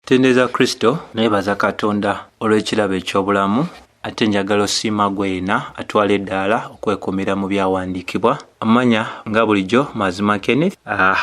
Tendeza Kristo nebaza Katonda olw'ekirabo eky'obulamu ate njagala osiima gwena atwala eddaala okwekomera mu byawandiikibwa. Amanya nga bulijjo Mazima Kenneth.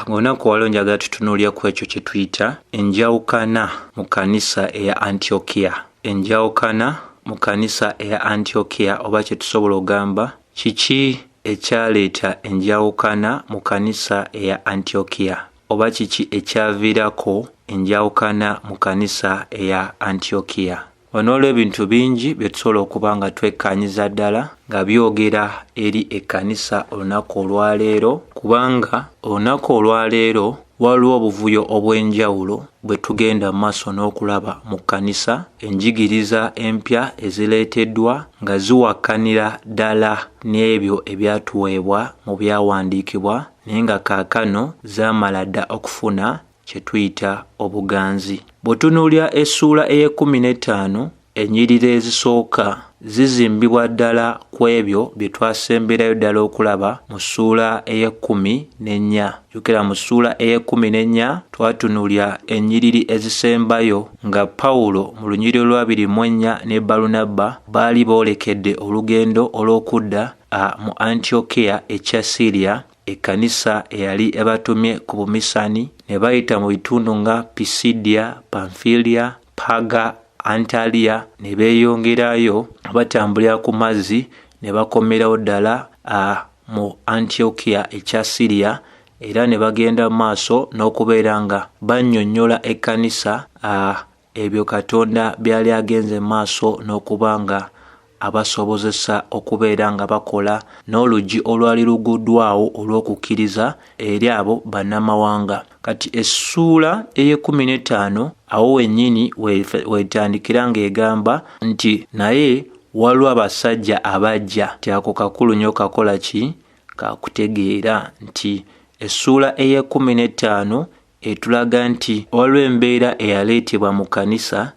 Ng'olunaku olwo njagala tutunuulira ku ekyo kye tuyita enjawukana mu kanisa eya Antiyokiya. Enjawukana mu kanisa eya Antiyokiya, oba kye tusobola ogamba kiki ekyaleeta enjawukana mu kanisa eya Antiyokiya, oba kiki ekyaviirako enjawukana mu kanisa eya Antiyokiya. Wano olwo ebintu bingi bye tusobola okuba nga twekkaanyiza ddala nga byogera eri ekkanisa olunaku olwaleero, kubanga olunaku olwaleero waliwo obuvuyo obw'enjawulo bwe tugenda mu maaso n'okulaba mu kkanisa, enjigiriza empya ezireeteddwa nga ziwakkanira ddala n'ebyo ebyatuweebwa mu byawandiikibwa, naye nga kaakano zaamala dda okufuna kye tuyita obuganzi. Bw'otunuulira essuula ey'e15 ennyiriri ezisooka zizimbibwa ddala ku ebyo bye twasemberayo ddala okulaba mu ssuula ey'e14. Jjukira mu ssuula ey'e14 twatunuulira ennyiriri ezisembayo nga Pawulo mu lunyiriri lwa 24 ne Balunabba baali boolekedde olugendo olw'okudda mu Antiyokiya ekya Siriya, ekkanisa eyali ebatumye ku bumisani, ne bayita mu bitundu nga Pisidia, Pamfilia, Paga, Antaliya, ne beeyongerayo batambulira ku mazzi ne bakomerawo ddala mu Antiyokiya ekya Siriya, era ne bagenda mu maaso n'okubeera nga bannyonnyola ekkanisa ebyo Katonda byali agenze mu maaso n'okuba nga abasobozesa okubeera nga bakola n'oluggi olwali luguddwawo olw'okukkiriza eri abo bannamawanga. Kati essuula ey'e15 awo wennyini weetandikira ng'egamba nti naye waliwo abasajja abajja. Nti ako kakulu nnyo kakola ki? Kakutegeera nti essuula ey'e15 etulaga nti waliwo embeera eyaleetebwa mu kanisa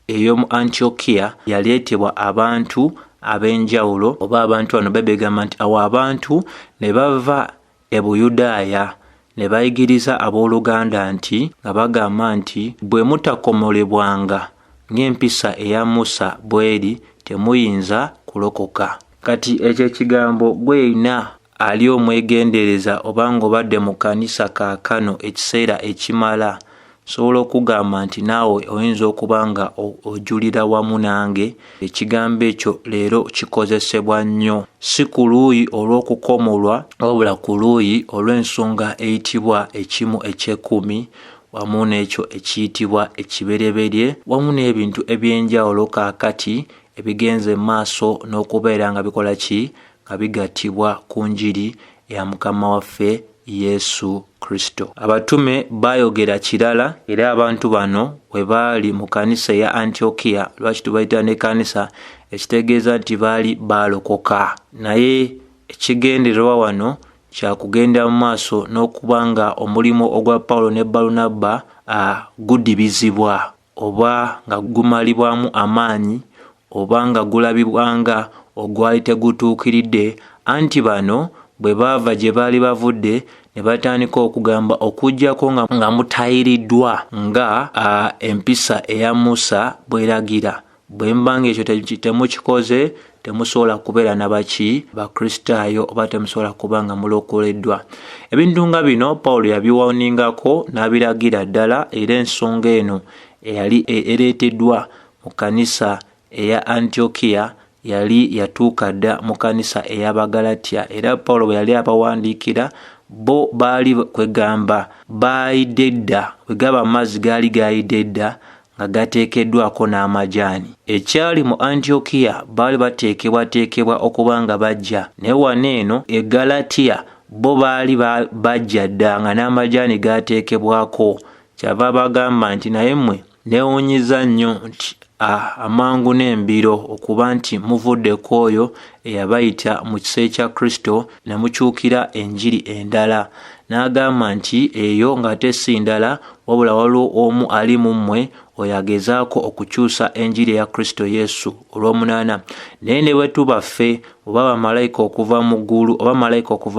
ey'omu Antiyokiya, yaleetebwa abantu ab'enjawulo, oba abantu bano babegamba nti awo abantu ne bava e Buyudaaya ne bayigiriza abooluganda nti nga bagamba nti bwe mutakomolebwanga ng'empisa eya Musa bw'eri temuyinza kulokoka. Kati ekyo ekigambo gweyina ali omwegendereza oba ng'obadde mu kanisa kaakano ekiseera ekimala, sobola okugamba nti naawe oyinza okuba nga ojulira wamu nange. Ekigambo ekyo leero kikozesebwa nnyo, si ku luuyi olw'okukomolwa wabula ku luuyi olw'ensonga eyitibwa ekimu eky'ekkumi wamu n'ekyo ekiyitibwa ekibereberye, wamu n'ebintu eby'enjawulo kaakati ebigenze mu maaso n'okubeera nga bikola ki? Nga bigattibwa ku njiri ya Mukama waffe Yesu Kristo. Abatume baayogera kirala, era abantu bano bwe baali mu kanisa ya Antiyokiya, lwaki tubayita n'ekkanisa, ekitegeeza nti baali baalokoka. Naye ekigendererwa wano kya kugenda mu maaso n'okuba nga omulimu ogwa Pawulo ne Balunabba gudibizibwa, oba nga gumalibwamu amaanyi, oba nga gulabibwa nga ogwali tegutuukiridde, anti bano bwe baava gye baali bavudde ne batandika okugamba okuggyako nga mutayiriddwa nga empisa eya Musa bw'eragira. Bwe mbanga ekyo temukikoze temusobola kubeera nabaki Bakristaayo, oba temusobola kuba nga mulokoleddwa. Ebintu nga bino Pawulo yabiwaningako n'abiragira ddala, era ensonga eno eyali ereeteddwa mu kanisa eya Antiyokiya yali yatuuka dda mu kanisa ey'Abagalatiya, era Pawulo bwe yali abawandiikira bo baali kwegamba baayidde dda, wegaba amazzi gaali gaayidde dda nga gateekeddwako n'amajaani. Ekyali mu Antiyokiya baali bateekebwateekebwa okuba nga bajja, naye wano eno e Galatiya bo baali bajja dda nga n'amajaani gaateekebwako. Kyava bagamba nti naye mmwe neewuunyiza nnyo nti amangu n'embiro okuba nti muvuddeko oyo eyabayita mu kisa kya Kristo ne mukyukira enjiri endala. N'agamba nti eyo ng'ate si ndala wabula waliwo omu ali mu mmwe oyo agezaako okukyusa enjiri ya Kristo Yesu. Olw'omunaana, naye ne bwe tuba ffe oba bamalayika okuva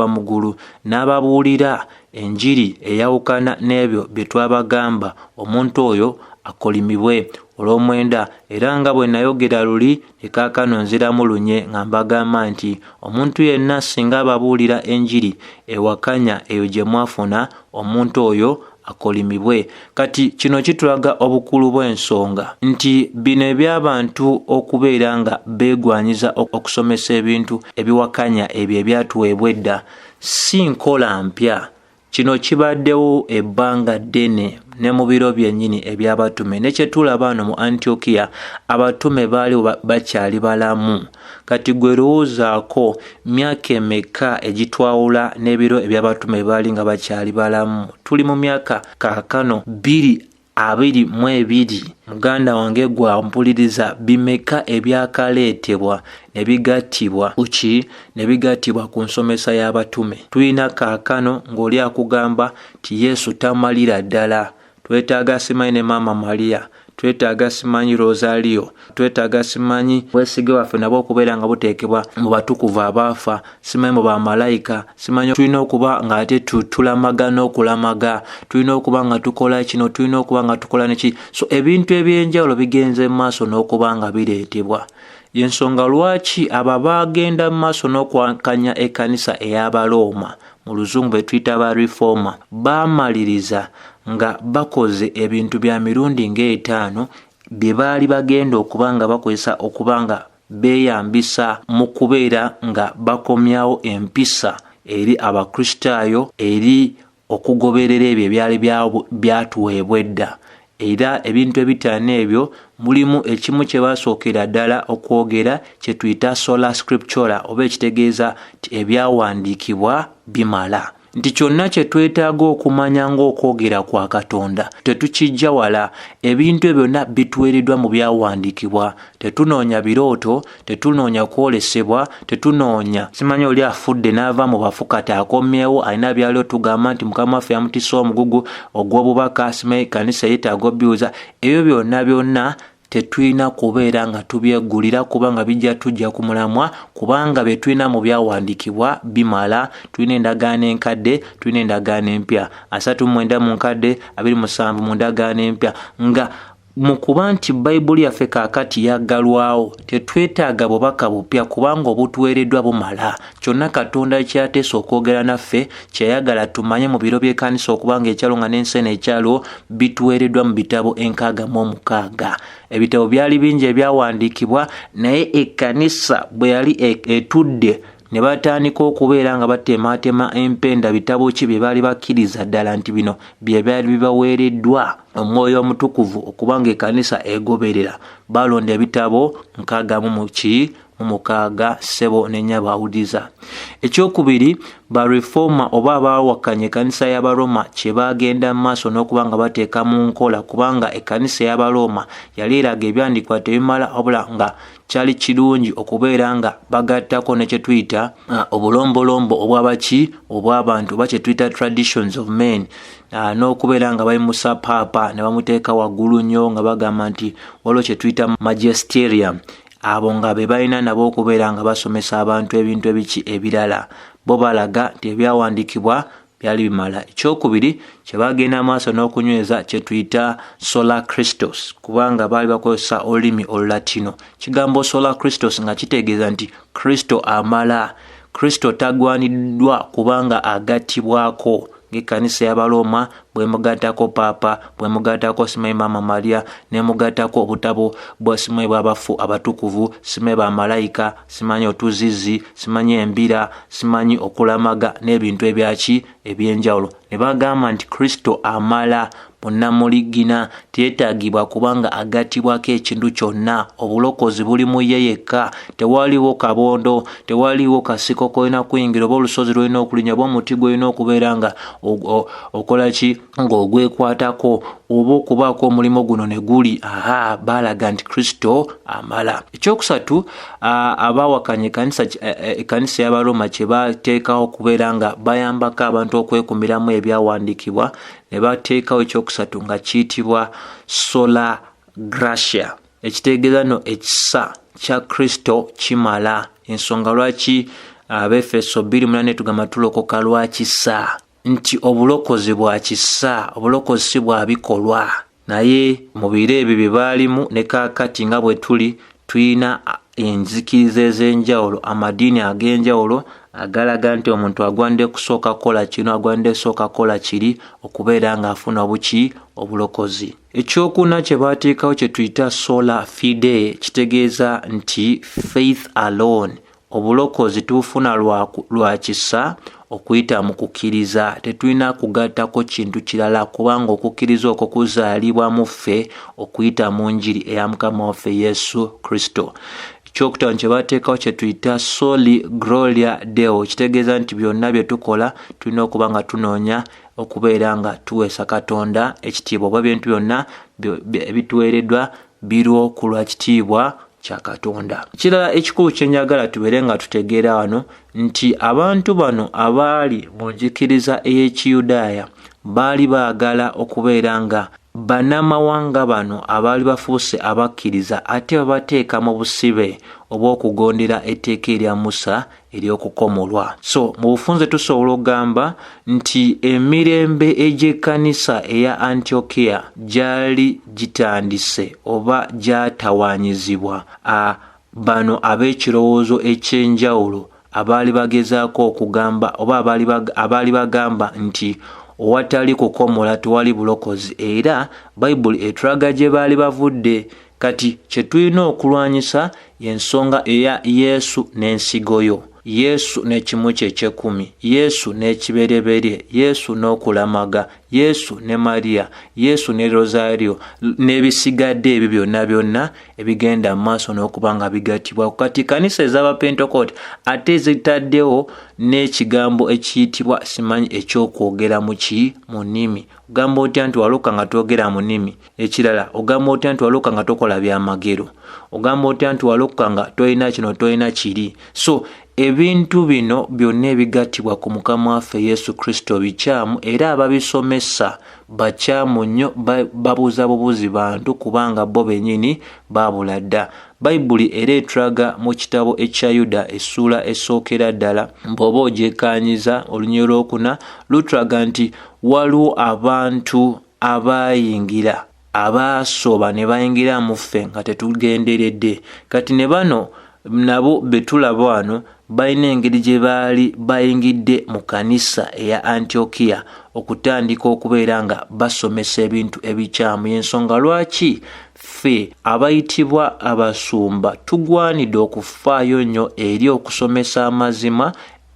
mu ggulu n'ababuulira enjiri eyawukana n'ebyo bye twabagamba, omuntu oyo akolimibwe. Olw'omwenda, era nga bwe nayogera luli kaakano nziramu lunye nga mbagamba nti omuntu yenna singa ababuulira enjiri ewakanya eyo gye mwafuna, omuntu oyo akolimibwe. Kati kino kitulaga obukulu bw'ensonga nti bino eby'abantu okubeera nga beegwanyiza okusomesa ebintu ebiwakanya ebyo ebyatuweebwa edda si nkola mpya. Kino kibaddewo ebbanga ddene ne mu biro byennyini eby'abatume, ne kye tulaba wano mu Antiyokiya abatume baali bakyali balamu. Kati gwe lowoozaako myaka emeka egitwawula n'ebiro eby'abatume baali nga bakyali balamu? Tuli mu myaka kaakano 2022. Muganda wange gwa mpuliriza, bimeka ebyakaleetebwa ne bigattibwa ne bigattibwa ku nsomesa y'abatume. Tulina kaakano ng'oli akugamba ti Yesu tamalira ddala. Twetaaga simanyi ne Maama Maria, twetaaga simanyi Rosario, twetaaga simanyi bwesige waffe nabwo okubeera nga buteekebwa mu batukuvu abaafa, simanyi mu bamalayika, simanyi tulina okuba nga ate tulamaga n'okulamaga, tulina okuba nga tukola kino, tulina okuba nga tukola neki. So ebintu eby'enjawulo bigenze mu maaso n'okuba nga bireetebwa. Y'ensonga lwaki abo bagenda mu maaso n'okwakanya ekkanisa ey'Abaroma, mu luzungu be tuyita ba reforma, baamaliriza nga bakoze ebintu bya mirundi ng'etaano bye baali bagenda okuba nga bakozesa okuba nga beeyambisa mu kubeera nga bakomyawo empisa eri Abakristaayo, eri okugoberera ebyo ebyali byatuweebwa edda. Era ebintu ebitaano ebyo mulimu ekimu kye basookera ddala okwogera kye tuyita sola scriptura, oba ekitegeeza nti ebyawandiikibwa bimala. Nti kyonna kye twetaaga okumanya ng'okwogera kwa Katonda tetukijja wala. Ebintu ebyo byonna bituweereddwa mu byawandiikibwa. Tetunoonya birooto, tetunoonya kwolesebwa, tetunoonya simanyi oli afudde n'ava mu bafu kati akomyewo alina byali otugamba nti Mukama waffe yamutisa omugugu ogw'obubaka, simanyi kanisa yeetaaga obbiwuza. Ebyo byonna tetulina kubeera nga tubyeggulira kubanga bijja tujja ku mulamwa, kubanga bye tulina mu byawandiikibwa bimala. Tulina endagaano enkadde, tulina endagaano empya, 39 mu nkadde, 27 mu ndagaano empya. Nga mu kuba nti Bayibuli yaffe kaakati yaggalwawo, tetwetaaga bubaka bupya kubanga obutuweereddwa bumala. Kyonna Katonda kyateesa okwogera naffe, kyeyagala tumanye mu biro by'ekkanisa okubanga ekyalo nga n'ensi ekyalo bituweereddwa mu bitabo 66. Ebitabo byali bingi ebyawandiikibwa, naye ekkanisa bwe yali etudde ne batandika okubeera nga batematema empenda bitabo ki bye baali bakkiriza ddala nti bino bye byali bibaweereddwa Omwoyo Omutukuvu okubanga ekkanisa egoberera. Balonda ebitabo 66 ssebo n'ennya bawuliza. Ekyokubiri, ba reforma oba abawakanya ekkanisa y'Abaroma kye bagenda mu maaso n'okuba nga bateeka mu nkola, kubanga ekkanisa y'Abaroma yali eraga ebyandikwa tebimala wabula nga kyali kirungi okubeera nga bagattako ne kye tuyita obulombolombo obw'abantu oba kye tuyita traditions of men, n'okubeera nga bayimusa paapa ne bamuteeka waggulu nnyo nga bagamba nti waliwo kye tuyita magisterium. Abo nga be balina nabo okubeera nga basomesa abantu ebintu ebiki ebirala. Bo balaga nti ebyawandiikibwa byali bimala. Ekyokubiri, kye bagenda maaso n'okunyweza kye tuyita sola Christos, kubanga baali bakozesa olulimi Olulatino. Kigambo sola Christos nga kitegeeza nti Kristo amala. Kristo tagwaniddwa kubanga agattibwako, ng'ekkanisa y'Abaroma bwe mugattako paapa, bwe mugattako simanyi Maama Maria, ne mugattako obutabo bwa simanyi bw'abafu abatukuvu, simanyi bamalayika, simanyi otuzizi, simanyi embira, simanyi okulamaga n'ebintu ebyaki eby'enjawulo. Ne bagamba nti Kristo amala munnamuligina, teyeetaagibwa kubanga agattibwako ekintu kyonna. Obulokozi buli mu ye yekka, tewaliwo kabondo, tewaliwo kasiko kolina kuyingira oba olusozi lwolina okulinya oba omuti gwolina okubeera nga okola ki ng'ogwekwatako oba okubaako omulimu guno ne guli. Baalaga nti Kristo amala. Ekyokusatu, abawakanya ekkanisa y'Abaroma kye bateekawo okubeera nga bayambako abantu okwekumiramu ebyawandiikibwa, ne bateekawo ekyokusatu nga kiyitibwa sola gratia. Ekitegeeza no ekisa kya Kristo kimala. Ensonga lwaki Abefeso 2:8 tugamba tulokoka lwa kisa. nti obulokozi bwa kisa, obulokozi si bwa bikolwa. Naye mu biro ebyo bye baalimu ne kaakati nga bwe tulina enzikiriza ez'enjawulo, amadiini ag'enjawulo agalaga nti omuntu agwande kusooka kola kino, agwande kusooka kola kiri okubeera ng'afuna obulokozi. Ekyokuna kye baateekawo kye tuyita sola fide kitegeeza nti faith alone, obulokozi tubufuna lwa kisa okuyita mu kukkiriza, tetulina kugattako kintu kirala, kubanga okukkiriza okwo kuzaalibwa mu ffe okuyita mu njiri eya Mukama waffe Yesu Kristo. Ekyokutaano kye baateekawo kye tuyita soli gloria deo, kitegeeza nti byonna bye tukola tulina okuba nga tunoonya okubeera nga tuweesa Katonda ekitiibwa, oba ebintu byonna ebituweereddwa birwo ku lwa kitiibwa kya Katonda. Ekirala ekikulu kye njagala tubeere nga tutegeera wano nti abantu bano abaali mu njikiriza ey'Ekiyudaaya baali baagala okubeera nga bannamawanga bano abaali bafuuse abakkiriza ate babateeka mu busibe obw'okugondera etteeka erya Musa ery'okukomolwa. So mu bufunze tusobola okugamba nti emirembe egy'ekkanisa eya Antiyokiya gyali gitandise oba gyatawaanyizibwa bano ab'ekirowoozo eky'enjawulo abaali bagezaako okugamba oba abaali bagamba nti owatali kukomola tewali bulokozi, era Bayibuli etulaga gye baali bavudde. Kati kye tulina okulwanyisa y'ensonga eya Yesu n'ensigo yo, Yesu n'ekimu kye eky'ekkumi, Yesu n'ekibereberye, Yesu n'okulamaga, Yesu ne Mariya, Yesu ne Rosario n'ebisigadde ebyo byonna ebigenda mu maaso n'okuba nga bigattibwa. Kati kanisa ez'Abapentekote ate zitaddewo n'ekigambo ekiyitibwa simanyi ekyokwogera mu nnimi. Ogamba otya nti waluka nga twogera mu nnimi? Ekirala ogamba otya nti waluka nga tokola byamagero? Ogamba otya nti waluka nga tolina kino tolina kiri? So ebintu bino byonna ebigattibwa ku Mukama waffe Yesu Kristo bikyamu, era ababisomesa bakyamu nnyo, babuuza bubuuzi bantu kubanga bo bennyini baabula dda. Bayibuli era etulaga mu kitabo ekya Yuda essula esookera ddala, bw'oba ogyekaanyiza olunyiriri lwokuna, lutulaga nti waliwo abantu abaayingira, abaasoba ne bayingira mu ffe nga tetugenderedde. Kati ne bano nabo betulaba wano balina engeri gye baali bayingidde mu kanisa eya Antiyokiya okutandika okubeera nga basomesa ebintu ebikyamu. Y'ensonga lwaki ffe abayitibwa abasumba tugwanidde okufaayo nnyo eri okusomesa amazima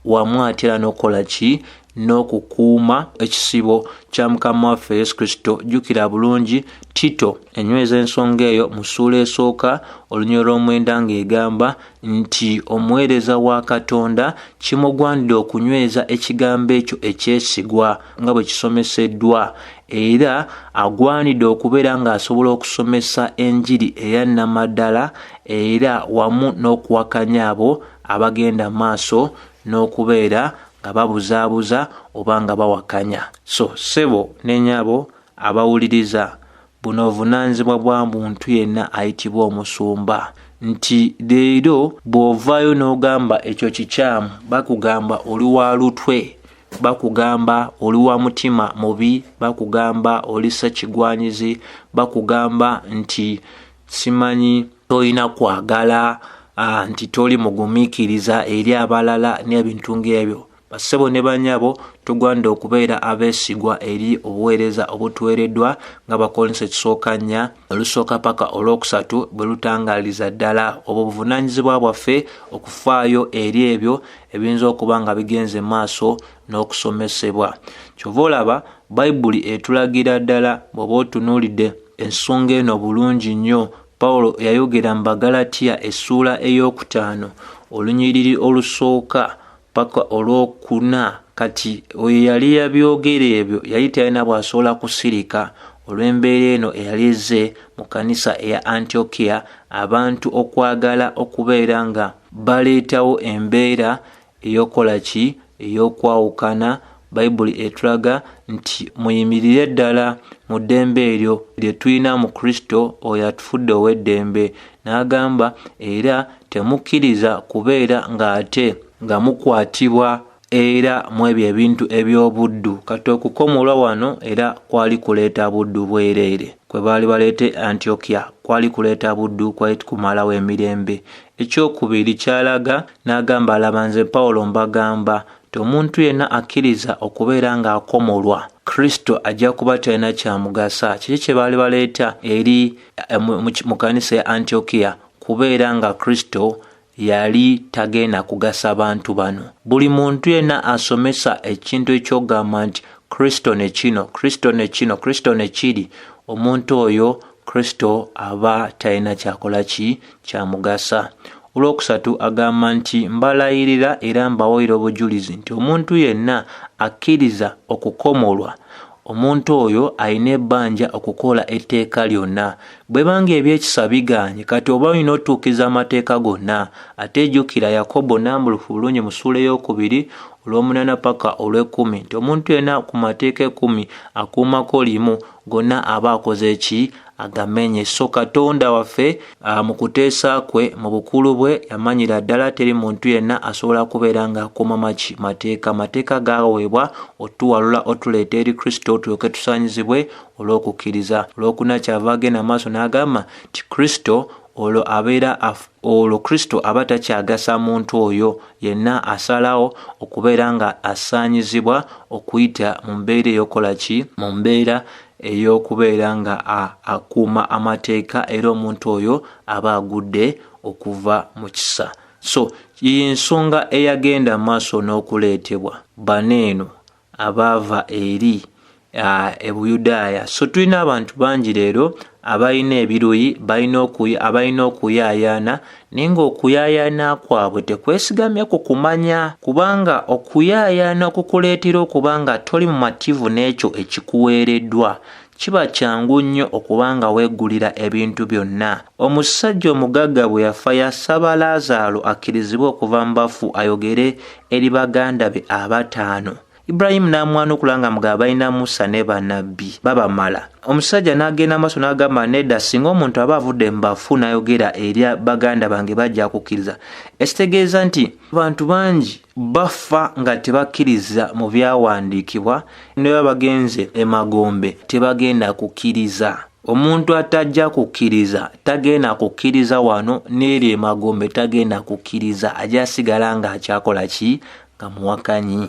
wamu ate era n'okukola ki? N'okukuuma ekisibo kya Mukama waffe Yesu Kristo. Jjukira bulungi Tito enyweza ensonga eyo mu ssuula esooka olunyiriri lw'omwenda ng'egamba nti omuweereza wa Katonda kimugwanidde okunyweza ekigambo ekyo ekyesigwa nga bwe kisomeseddwa, era agwanidde okubeera ng'asobola okusomesa enjiri eya nnamaddala, era wamu n'okuwakanya abo abagenda maaso n'okubeera nga babuzaabuza oba nga bawakanya. So ssebo n'ennyabo abawuliriza, buno obuvunaanyizibwa bwa muntu yenna ayitibwa omusumba, nti leero bw'ovaayo n'ogamba ekyo kikyamu, bakugamba oli wa lutwe, bakugamba oli wa mutima mubi, bakugamba oli ssekigwanyizi, bakugamba nti simanyi tolina kwagala, nti toli mugumiikiriza eri abalala n'ebintu ng'ebyo. Bassebo ne bannyabo tugwanidde okubeera abeesigwa eri obuweereza obutuweereddwa nga Bakolinso ekisooka 4 olusooka paka olwokusatu bwe lutangaaliza ddala obwo buvunaanyizibwa bwaffe okufaayo eri ebyo ebiyinza okuba nga bigenze maaso n'okusomesebwa. Kyova olaba Bayibuli etulagira ddala bw'oba otunuulidde ensonga eno bulungi nnyo. Pawulo yayogera mu Bagalatiya essuula ey'okutaano olunyiriri olusooka paka olwokuna. Kati oyo yali yabyogera ebyo yali talina bw'asobola kusirika olw'embeera eno eyali ezze mu kanisa eya Antiyokiya, abantu okwagala okubeera nga baleetawo embeera ey'okola ki? Ey'okwawukana. Bayibuli etulaga nti muyimirire ddala mu ddembe eryo lye tulina mu Kristo oyo atufudde ow'eddembe. N'agamba era temukkiriza kubeera ng'ate nga mukwatibwa era mu ebyo ebintu eby'obuddu. Kati okukomolwa wano era kwali kuleeta buddu bwereere. Kwe baali baleete Antiyokiya kwali kuleeta buddu, kwali kumalawo emirembe. Ekyokubiri kyalaga n'agamba alaba nze Pawulo mbagamba nti omuntu yenna akkiriza okubeera ng'akomolwa Kristo ajja kuba talina kyamugasa. Kiki kye baali baleeta eri mukanisa ya Antiyokiya? Kubeera nga Kristo yali tagenda kugasa bantu bano. Buli muntu yenna asomesa ekintu ekyogamba nti Kristo ne kino, Kristo ne kino, Kristo ne kiri, omuntu oyo Kristo aba talina kyakola ki kyamugasa. Olwokusatu agamba nti mbalayirira era mbawoyira obujulizi nti omuntu yenna akkiriza okukomolwa, omuntu oyo alina ebbanja okukola etteeka lyonna. Bwe banga ebyekisa biganye kati oba olina otuukiza amateeka gonna. Ate jjukira Yakobo nambulufu bulungi mu ssuula ey'okubiri olw'omunaana paka olw'ekkumi nti omuntu yenna ku mateeka 10 akuumako limu gonna aba akoze eki? Agamenye. So Katonda waffe mu kuteesa kwe mu bukulu bwe yamanyira ddala teri muntu yenna asobola kubeera ng'akuuma mateeka. Mateeka gaweebwa otuwalula otuleeta eri Kristo tulyoke tusaanyizibwe olw'okukkiriza. Olwokuna kyava agenda maaso n'agamba nti Kristo olwo Kristo aba takyagasa muntu oyo yenna asalawo okubeera nga asaanyizibwa okuyita mu mbeera ey'okola ki? Mu mbeera ey'okubeera nga akuuma amateeka, era omuntu oyo aba agudde okuva mu kisa. So y'ensonga eyagenda maaso n'okuleetebwa baneeno abaava eri Ebuyudaaya. So tulina abantu bangi leero abalina ebiruyi, abalina okuyaayaana, naye ng'okuyaayaana kwabwe tekwesigamye ku kumanya, kubanga okuyaayaana okukuleetera okuba nga toli mumativu n'ekyo ekikuweereddwa kiba kyangu nnyo okubanga weeggulira ebintu byonna. Omusajja omugagga bwe yafa yasaba Laazaalo akkirizibwe okuva mu bafu ayogere eri baganda be 5. Ibrahimu n'amwanukula nga mugamba balina Musa ne bannabbi babamala. Omusajja n'agenda maaso n'agamba nedda, singa omuntu aba avudde mu bafu n'ayogera eri baganda bange bajja kukkiriza. Ekitegeeza nti abantu bangi bafa nga tebakkiriza mu byawandiikibwa, ne baba bagenze emagombe tebagenda kukkiriza. Omuntu atajja kukkiriza tagenda kukkiriza wano, n'eri emagombe tagenda kukkiriza, ajja asigala ng'akyakola ki? Nga muwakanyi.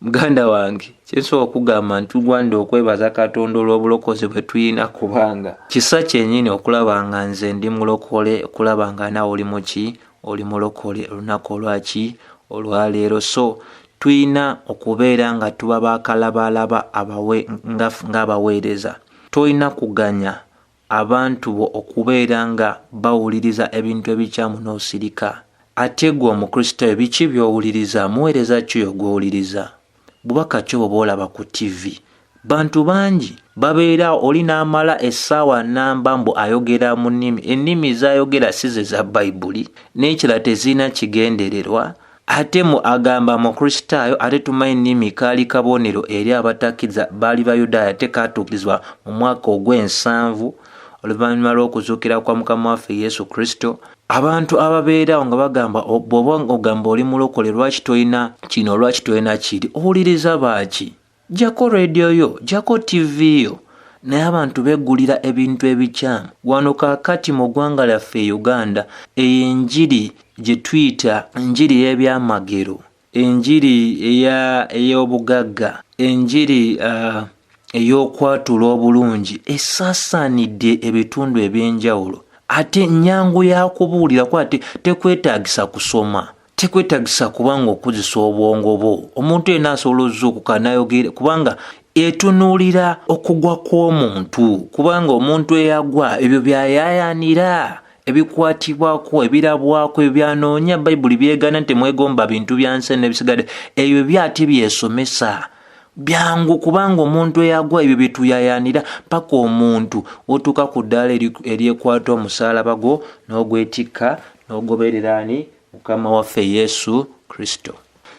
Muganda wange, kyensobola okugamba nti tugwanira okwebaza Katonda olw'obulokozi bwe tulina, kubanga kisa kyennyini okulaba nga nze ndi mulokole, okulaba nga naawe oli muki? Oli mulokole olunaku olwaki? Olwaleero. So tulina okubeera nga tuba bakalabalaba ng'abaweereza. Tolina kuganya abantu bo okubeera nga bawuliriza ebintu ebikyamu n'osirika. Ate gwe Omukristaayo biki by'owuliriza? Muweereza ki gw'owuliriza? Bubaka ki bw'oba olaba ku TV? Bantu bangi babeera oli n'amala essaawa nnamba mbu ayogera mu nnimi. Ennimi z'ayogera si ze za Bayibuli, n'ekirala tezirina kigendererwa. Ate mu agamba Mukristaayo, ate tumanyi ennimi kaali kabonero eri abatakkiriza baali Bayudaaya tekatuukirizibwa mu mwaka ogw'7 oluvannyuma lw'okuzuukira kwa Mukama waffe Yesu Kristo. Abantu ababeerawo nga bagamba bw'oba ogamba oli mulokole, lwaki tolina kino, lwaki tolina kiri? Owuliriza baaki? Jako radio yo, jako TV yo. Naye abantu beggulira ebintu ebikyamu. Wano kaakati mu ggwanga lyaffe Uganda, enjiri gye tuyita enjiri y'ebyamagero, enjiri ey'obugagga, enjiri ey'okwatula obulungi esaasaanidde ebitundu eby'enjawulo. Ate nnyangu ya kubuulira kwa tekwetaagisa kusoma, tekwetaagisa kubanga okuzisa obwongo bwo. Omuntu yenna asobola ozuukuka n'ayogera, kubanga etunuulira okugwa kw'omuntu, kubanga omuntu eyagwa ebyo byayaayaanira, ebikwatibwako, ebirabwako, ebyanoonya Bayibuli byegana nti mwegomba bintu byansi n'ebisigadde, ebyo byate byesomesa. Byangu kubanga omuntu eyagwa ebyo byetuyayaanira paka omuntu otuuka ku ddaala eryekwata omusaalaba gwo n'ogwetikka n'ogoberera ani? Mukama waffe Yesu Kristo.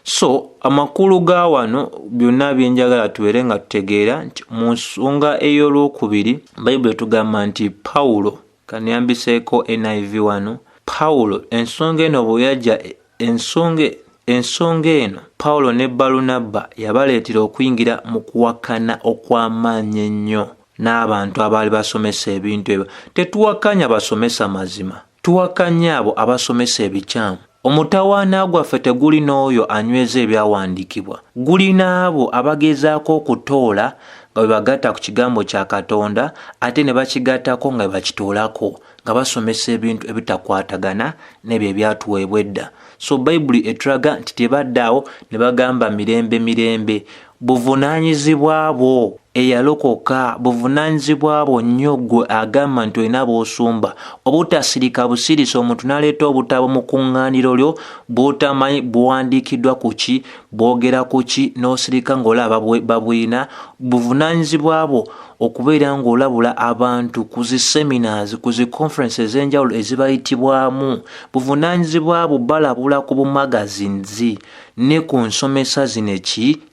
So amakulu ga wano byonna byenjagala tubeere nga tutegeera nti mu nsonga ey'olwokubiri Bayibuli etugamba nti Pawulo, kaniyambiseeko NIV wano, Pawulo ensonga eno bwe yajja, ensonga ensonga eno Pawulo ne Balunabba yabaleetera okuyingira mu kuwakana okw'amaanyi ennyo n'abantu abaali basomesa ebintu ebyo. Tetuwakanya basomesa mazima, tuwakanya abo abasomesa ebikyamu. Omutawaana gwaffe teguli n'oyo anyweza ebyawandiikibwa, guli n'abo abagezaako okutoola nga bwe bagatta ku kigambo kya Katonda ate ne bakigattako nga bwe bakitoolako nga basomesa ebintu ebitakwatagana n'ebyo ebyatuweebwa edda. So Bayibuli etulaga nti tebaddaawo ne bagamba mirembe. Buvunaanyizibwa bwo eyalokoka, buvunaanyizibwa bwo nnyo ggwe agamba nti olina b'osumba obutasirika busirisa omuntu n'aleeta obutabo mu kuŋŋaaniro lyo bw'otamanyi buwandiikiddwa ku ki, bwogera ku ki n'osirika ng'olaba babwina. Buvunaanyizibwa bwo okubeera ng'olabula abantu ku zi seminars, ku zi conferences ez'enjawulo ezibayitibwamu. Buvunaanyizibwa bwo balabula ku bumagazinzi ne ku nsomesa zino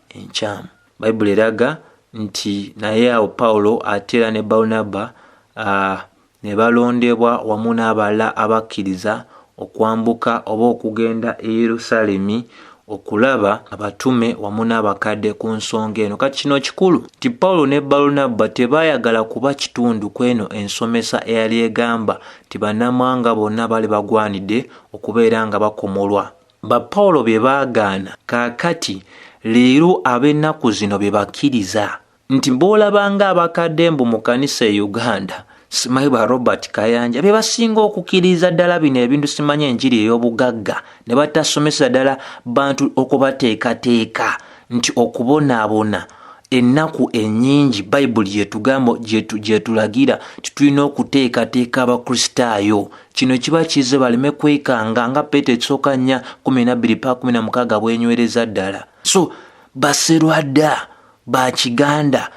enkyamu. Bayibuli eraga nti naye awo Pawulo ate era ne Balunabba ne balondebwa wamu n'abalala abakkiriza okwambuka oba okugenda e Yerusaalemi okulaba abatume wamu n'abakadde ku nsonga eno. Kati kino kikulu nti Pawulo ne Balunabba tebaayagala kuba kitundu kweno ensomesa eyali egamba nti bannamawanga bonna bali bagwanidde okubeera nga bakomolwa. Ba Pawulo bye baagaana kaakati leero ab'ennaku zino bye bakkiriza nti bw'olabanga abakadde mbu mu kanisa e Uganda simanyi ba Robert Kayanja be basinga okukkiriza ddala bino ebintu, simanyi enjiri ey'obugagga ne batasomesa ddala bantu okubateekateeka nti okubonaabona ennaku ennyingi Bayibuli yetugamba gyetulagira tulina okuteekateeka abakristaayo. Kino kiba kize baleme kwekanga nga Peetero ekisooka 4:12-16 bwenywereza ddala. So baserwadda bakiganda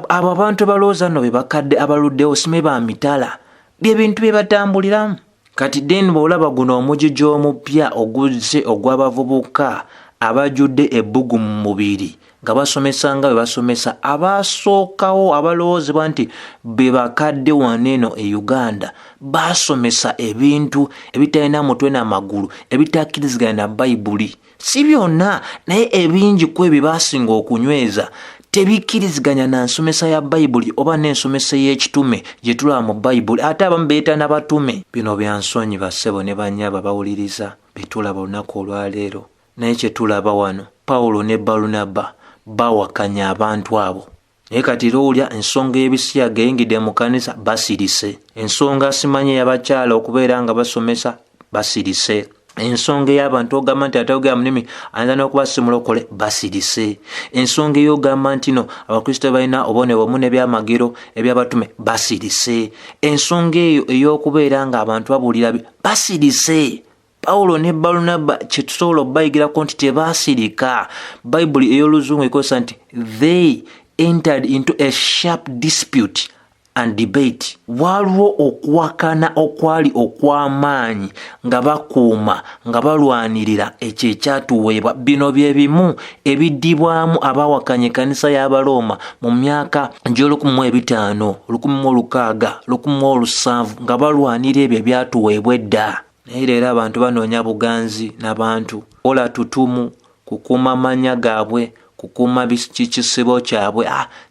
abo abantu balowooza nno be bakadde abaluddewo sime ba mitala byebintu bye batambuliramu. Kati then bw'olaba guno omujiji omupya oguzze ogw'abavubuka abajjudde ebbugu mu mubiri nga basomesa nga bwe basomesa abaasookawo abalowoozebwa nti be bakadde waneeno e Uganda baasomesa ebintu ebitalina mutwe n'amagulu ebitakkiriziganya na Bayibuli. Si byonna naye ebingi ku ebyo baasinga okunyweza tebikkiriziganya na nsomesa ya Bayibuli oba n'ensomesa y'ekitume gye tulaba mu Bayibuli, ate abamu beeta n'abatume. Bino bya nsonyi bassebo ne bannyaba bawuliriza bye tulaba olunaku olwaleero. Naye kye tulaba wano Pawulo ne Balunabba bawakanya abantu abo. Naye kati lowulya ensonga y'ebisiya geyingidde mu kanisa basirise. Ensonga simanyi y'abakyala okubeera nga basomesa basirise. Ensonga y'abantu ogamba nti atayogera munimi ayinza n'okuba si mulokole basirise. Ensonga ey'ogamba nti no abakristo balina obubonero n'ebyamagero eby'abatume basirise. Ensonga eyo ey'okubeera nga abantu babuulira basirise. Pawulo ne Balunabba kye tusobola obayigirako nti tebaasirika. Bayibuli ey'oluzungu ekosa nti they entered into a sharp dispute and debate. Waliwo okuwakana okwali okw'amaanyi nga bakuuma nga balwanirira ekyo ekyatuweebwa. Bino bye bimu ebiddibwamu abawakanya ekkanisa y'Abaroma mu myaka gy'olukumi-mu-ebitaano, 1600, 1700 nga balwanira ebyo ebyatuweebwa edda. Naye leero abantu banoonya buganzi n'abantu ola tutumu kukuuma amannya gaabwe, kukuuma kisibo kyabwe.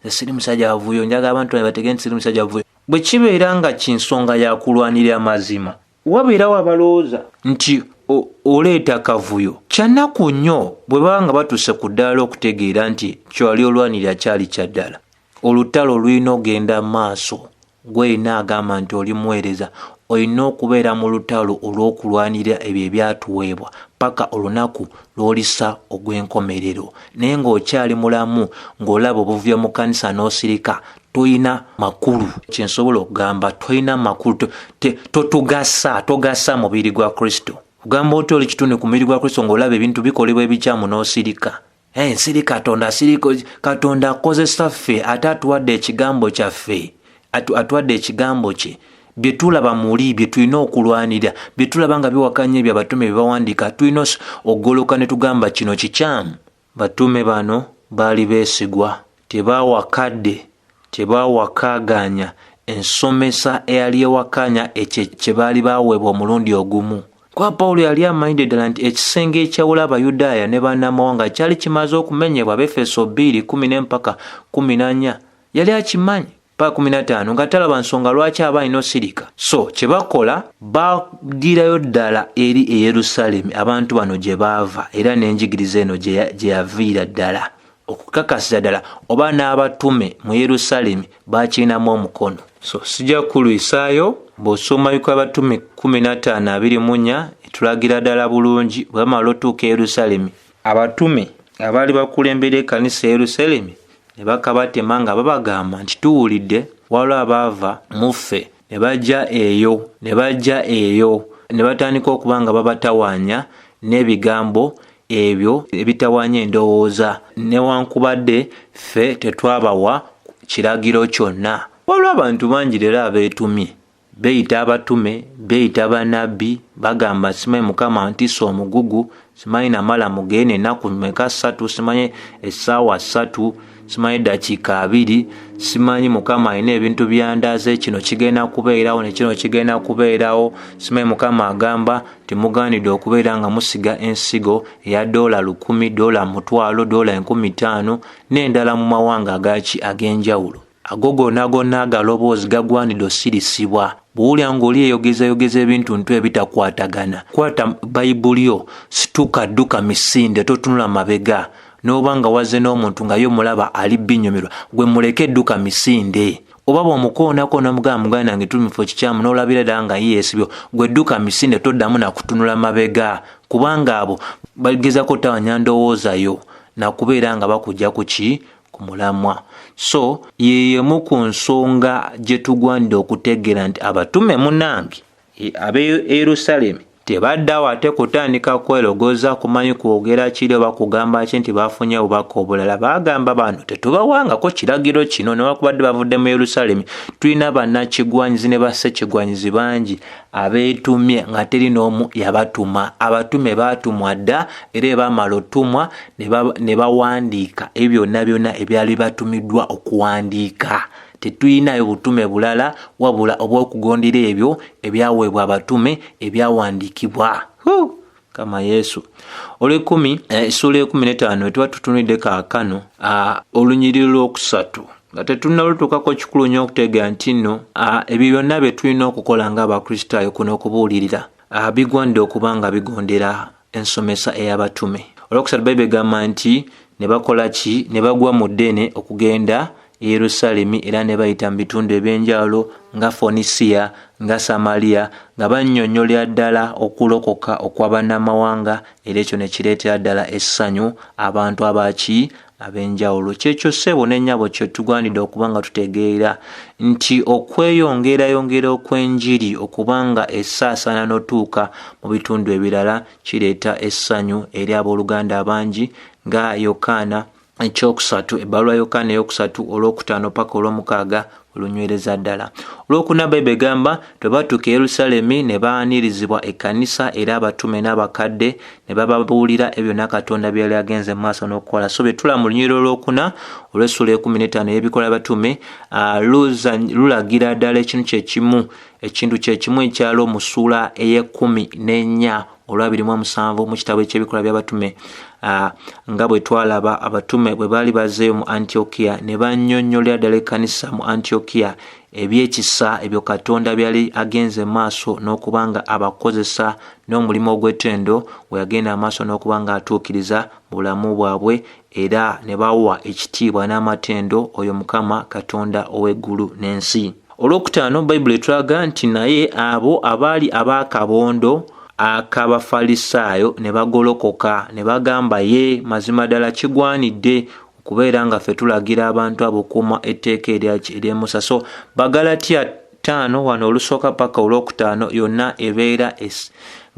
Siri musajja wavuyo, njaga abantu bategere nti siri musajja wavuyo. Bwe kibeera nga kinsonga ya kulwanirira mazima, wabeerawo abalowooza nti oleeta kavuyo. Kyannaku nnyo bwe baba nga batuuse ku ddala okutegeera nti kyali olwanirira kyali kya ddala. Olutalo lulina ogenda maaso, gweyina agamba nti oli muweereza olina okubeera mu lutalo olw'okulwanirira ebyo ebyatuweebwa paka olunaku lw'olisa ogw'enkomerero. Naye ng'okyali mulamu ng'olaba obuvuyo mu kanisa n'osirika toyina makulu. Kyensobola okugamba toyina makulu, togasa mubiri gwa Kristo. Kugamba oti oli kitundu ku mubiri gwa Kristo ng'olaba ebintu bikolebwa ebikyamu n'osirika. Nsiri Katonda akozesa ffe ate atuwadde ekigambo kyaffe, atuwadde ekigambo kye. Bye tulaba muli bye tulina okulwanira, bye tulaba nga biwakanya ebyo abatume bye bawandiika, tulina ogoloka ne tugamba kino kikyamu. Batume bano baali beesigwa, tebaawakadde, tebaawakaaganya ensomesa eyali ewakanya ekyo kye baali baaweebwa omulundi ogumu. Kwa Pawulo yali amanyi ddala nti ekisenge ekyawula Abayudaaya ne bannamawanga kyali kimaze okumenyebwa. Befeso 2:10 mpaka 14 yali akimanyi paka 15 nga talaba nsonga lwaki abalina osirika. So kye bakola bagirayo ddala eri e Yerusalemu abantu bano gye baava era n'enjigiriza eno gye yaviira ddala okukakasiza ddala oba n'abatume mu Yerusalemu bakiinamu omukono. So sijja kulwisaayo bw'osoma Ebikolwa by'Abatume 15:24 etulagira ddala bulungi bwe bamala otuuka e Yerusalemu. Abatume abaali bakulembera ekkanisa e Yerusalemu ne bakabatema nga babagamba nti tuwulidde waliwo abaava muffe ne bajja eyo ne batandika okuba nga babatawaanya n'ebigambo ebyo ebitawaanya endowooza newankubadde ffe tetwabawa kiragiro kyonna. Waliwo abantu bangi leero abeetumye beeyita abatume, beeyita bannabbi, bagamba simanyi Mukama ntisa omugugu, simanyi namala mugende ennaku mmeka 3, simanyi essaawa 3, simanyi dakiika 2, simanyi Mukama alina ebintu byandaze, kino kigenda kubeerawo ne kino kigenda kubeerawo, simanyi Mukama agamba temugaanidde okubeera nga musiga ensigo eya $1,000, $1,000, $50,000 n'endala mu mawanga ag'enjawulo. Ago gonna agaloboozi gagwanidde osirisibwa. Bw'olya ng'oli eyogeza ebintu ntu ebitakwatagana. Kwata Bayibuli yo, situka dduka misinde, totunula mabega. N'oba nga wazze n'omuntu nga yo mulaba ali binyomerwa, gwe muleke dduka misinde. Oba bw'omukoonako n'omugamba nange tuli mu kifo kikyamu n'olabira ddala nga yeesibyo, gwe dduka misinde toddamu na kutunula mabega. Kubanga abo bagezako tawanya ndowooza yo na kubeera nga bakujja ku mulamwa. So yeyemu ku nsonga gye tugwanidde okutegeera nti abatume munnange ab'e Yerusalemu tebaddawo ate kutandika kwerogoza kumanyi kwogera kiri oba kugamba ki nti bafunye obubaka obulala. Bagamba bano tetubawangako kiragiro kino newakubadde bavudde mu Yerusalemu. Tulina bannakigwanyizi ne bassekigwanyizi bangi abeetumye nga teri n'omu yabatuma. Abatume baatumwa dda era baamala otumwa ne bawandiika ebyo byonna ebyali batumiddwa okuwandiika. Tetulinayo butume bulala wabula obw'okugondera ebyo ebyaweebwa abatume ebyawandiikibwa. Kama Yesu. Olw'ekumi essula 15 tuba tutunudde kaakano olunyiriri lwokusatu nga tetunnalituukako kikulu nnyo okutegeera nti nno ebyo byonna bye tulina okukola ng'Abakristaayo kuno okubuulirira bigwanidde okuba nga bigondera ensomesa ey'abatume. Olwokusatu Bayibuli egamba nti ne bakola ki? Ne bagwa mu ddene okugenda Yerusalemu era ne bayita mu bitundu eby'enjawulo nga Fonisiya nga Samaliya nga bannyonnyolera ddala okulokoka okw'abannamawanga era ekyo ne kireetera ddala essanyu abantu ab'enjawulo. Kyekyo ssebo n'ennyabo kye tugwanidde okuba nga tutegeera nti okweyongerayongera okw'enjiri okuba nga essaasaana n'otuuka mu bitundu ebirala kireeta essanyu eri abooluganda abangi nga Yokaana ekyokusatu, ebbaluwa Yokaana ey'okusatu olw'okutaano paka olw'omukaaga olunywereza ddala. Olw'okuna Bayibuli egamba batuuka e Yerusalemu ne baanirizibwa ekkanisa era abatume n'abakadde ne bababuulira ebyo byonna Katonda bye yali agenze mu maaso n'okukola. So bye tulaba mu lunyiriri olw'okuna olw'essula 15 y'Ebikolwa by'Abatume lulagira ddala ekintu kye kimu ekyalo mu ssuula ey'e14 olwa 27 mu kitabo eky'Ebikolwa by'Abatume nga bwe twalaba abatume bwe baali bazzeeyo mu Antiyokiya ne bannyonnyolera ddala ekkanisa mu Antiyokiya ebyekisa ebyo Katonda byali agenze maaso n'okuba nga abakozesa n'omulimu ogw'ettendo we yagenda maaso n'okuba nga atuukiriza mu bulamu bwabwe era ne bawa ekitiibwa n'amatendo oyo Mukama Katonda ow'eggulu n'ensi. Olwokutaano Bayibuli etulaga nti naye abo abaali ab'akabondo ak'Abafalisaayo ne bagolokoka ne bagamba ye mazima ddala kigwanidde okubeera nga ffe tulagira abantu abo okuuma etteeka ery'e Musa. So Bagalatiya 5 wano olusooka paka olwokutaano yonna ebeera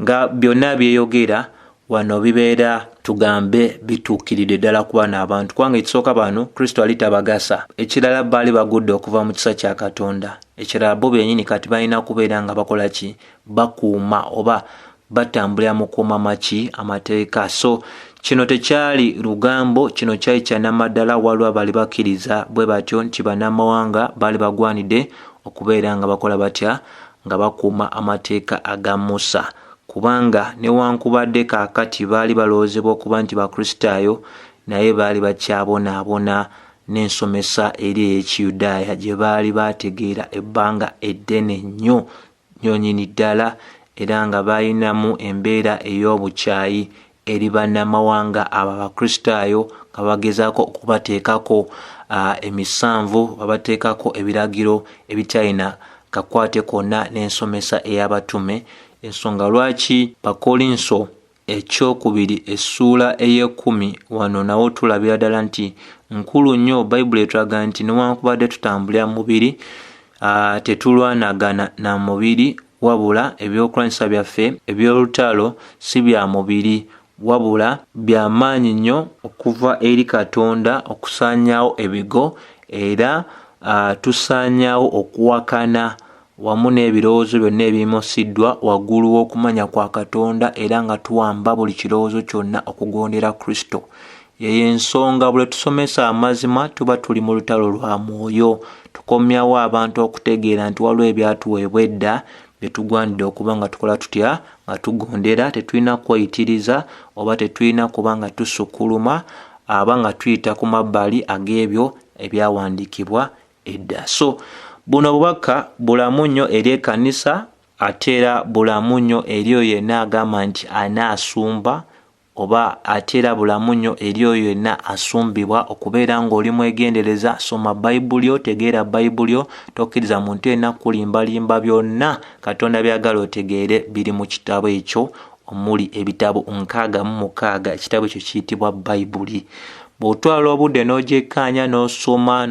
nga byonna byeyogera wano bibeera tugambe bituukiridde ddala ku bano abantu kubanga ekisooka bano Kristo ali tabagasa. Ekirala baali bagudde okuva mu kisa kya Katonda. Ekirala bo bennyini kati balina kubeera nga bakola ki? Bakuuma oba batambulira mu kuuma amateeka. So kino tekyali lugambo, kino kyali kya namaddala. Waliwo bali bakkiriza bwe batyo nti bannamawanga baali bagwanidde okubeera nga bakola batya? Nga bakuuma amateeka aga Musa. kubanga newankubadde kaakati baali balowoozebwa okuba nti bakristaayo naye baali bakyabonaabona n'ensomesa eri ey'Ekiyudaaya gye baali bategeera ebbanga eddene nnyo nyonyini ddala, era nga balinamu embeera ey'obukyayi eri bannamawanga abo abakristaayo nga bagezaako okubateekako emisanvu, babateekako ebiragiro ebitalina kakwate konna n'ensomesa ey'abatume. Ensonga lwaki Bakolinso ekyokubiri essuula ey'ekumi wano nawo tulabira ddala nti nkulu nnyo. Bayibuli etulaga nti newankubadde tutambulira mu mubiri tetulwanagana na mubiri, wabula ebyokulwanyisa byaffe eby'olutalo si bya mubiri wabula byamaanyi nnyo okuva eri Katonda okusaanyaawo ebigo, era tusaanyaawo okuwakana wamu n'ebirowoozo byonna ebimusiddwa waggulu w'okumanya kwa Katonda, era nga tuwamba buli kirowoozo kyonna okugondera Kristo. Yeyo ensonga bwe tusomesa amazima tuba tuli mu lutalo lwa mwoyo, tukomyawo abantu okutegeera nti waliwo ebyatuweebwa edda bye tugwanidde okuba nga tukola tutya, nga tugondera. Tetulina kweyitiriza oba tetulina kuba nga tusukuluma aba nga tuyita ku mabbali ag'ebyo ebyawandiikibwa edda. So buno bubaka bulamu nnyo eri ekkanisa, ate era bulamu nnyo eri oyo yenna agamba nti anaasumba, oba ate era bulamu nnyo eri oyo yenna asumbibwa okubeera ng'oli mwegendereza. Soma Bayibuli yo, tegeera Bayibuli yo, tokkiriza muntu yenna kulimbalimba. Byonna Katonda byagala otegeere biri mu kitabo ekyo, omuli ebitabo 66. Ekitabo ekyo kiyitibwa Bayibuli. Bw'otwala obudde n'ogyekkaanya n'osoma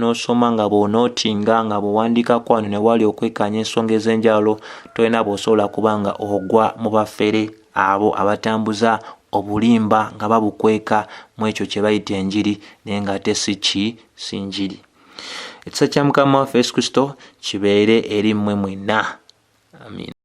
nga bw'onootinga nga bw'owandiikako wano ne wali okwekkaanya ensonga ez'enjawulo, tolina bw'osobola kuba nga ogwa mu bafere abo abatambuza obulimba nga babukweka mu ekyo kye bayita enjiri naye ng'ate si njiri. Ekisa kya Mukama waffe Yesu Kristo kibeere eri mmwe mwenna. Amin.